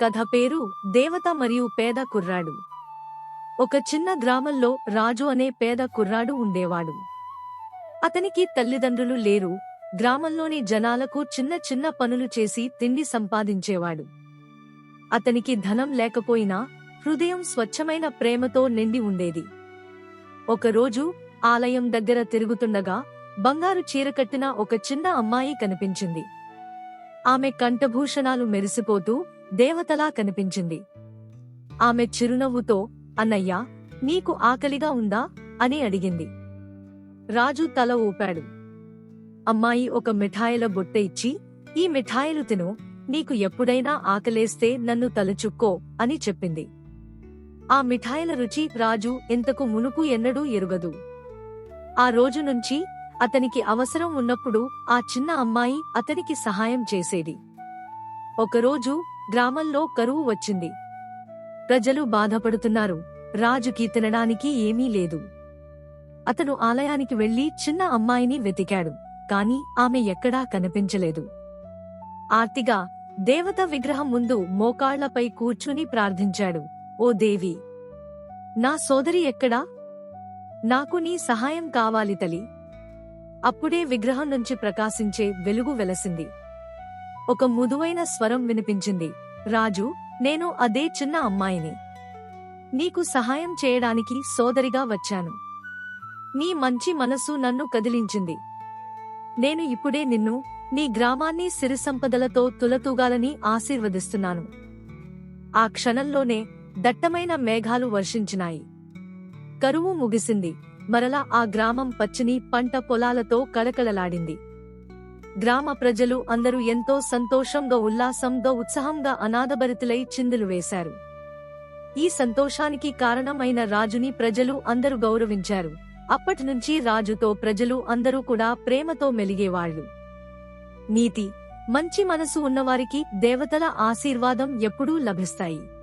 కథ పేరు దేవత మరియు పేద కుర్రాడు. ఒక చిన్న గ్రామంలో రాజు అనే పేద కుర్రాడు ఉండేవాడు. అతనికి తల్లిదండ్రులు లేరు. గ్రామంలోని జనాలకు చిన్న చిన్న పనులు చేసి తిండి సంపాదించేవాడు. అతనికి ధనం లేకపోయినా హృదయం స్వచ్ఛమైన ప్రేమతో నిండి ఉండేది. ఒకరోజు ఆలయం దగ్గర తిరుగుతుండగా బంగారు చీరకట్టిన ఒక చిన్న అమ్మాయి కనిపించింది. ఆమె కంఠభూషణాలు మెరిసిపోతూ దేవతలా కనిపించింది. ఆమె చిరునవ్వుతో, అన్నయ్యా, నీకు ఆకలిగా ఉందా అని అడిగింది. రాజు తల ఊపాడు. అమ్మాయి ఒక మిఠాయిల బుట్ట ఇచ్చి, ఈ మిఠాయిలు తిను, నీకు ఎప్పుడైనా ఆకలేస్తే నన్ను తలుచుక్కో అని చెప్పింది. ఆ మిఠాయిల రుచి రాజు ఇంతకు మునుపు ఎన్నడూ ఎరుగదు. ఆ రోజు నుంచి అతనికి అవసరం ఉన్నప్పుడు ఆ చిన్న అమ్మాయి అతనికి సహాయం చేసేది. ఒకరోజు గ్రామంలో కరువు వచ్చింది. ప్రజలు బాధపడుతున్నారు. రాజుకి తినడానికి ఏమీ లేదు. అతను ఆలయానికి వెళ్లి చిన్న అమ్మాయిని వెతికాడు. కాని ఆమె ఎక్కడా కనిపించలేదు. ఆర్తిగా దేవత విగ్రహం ముందు మోకాళ్లపై కూర్చుని ప్రార్థించాడు. ఓ దేవి, నా సోదరి ఎక్కడా? నాకు నీ సహాయం కావాలి తల్లి. అప్పుడే విగ్రహం నుంచి ప్రకాశించే వెలుగు వెలసింది. ఒక మృదువైన స్వరం వినిపించింది. రాజు, నేను అదే చిన్న అమ్మాయిని. నీకు సహాయం చేయడానికి సోదరిగా వచ్చాను. నీ మంచి మనసు నన్ను కదిలించింది. నేను ఇప్పుడే నిన్ను, నీ గ్రామాన్ని సిరిసంపదలతో తులతూగాలని ఆశీర్వదిస్తున్నాను. ఆ క్షణంలోనే దట్టమైన మేఘాలు వర్షించినాయి. కరువు ముగిసింది. మరలా ఆ గ్రామం పచ్చని పంట పొలాలతో కళకళలాడింది. గ్రామ ప్రజలు అందరూ ఎంతో సంతోషంగా, ఉల్లాసంగా, ఉత్సాహంగా, అనాథభరితులై చిందులు వేశారు. ఈ సంతోషానికి కారణమైన రాజుని ప్రజలు అందరూ గౌరవించారు. అప్పటినుంచి రాజుతో ప్రజలు అందరూ కూడా ప్రేమతో మెలిగేవాళ్లు. నీతి, మంచి మనసు ఉన్నవారికి దేవతల ఆశీర్వాదం ఎప్పుడూ లభిస్తాయి.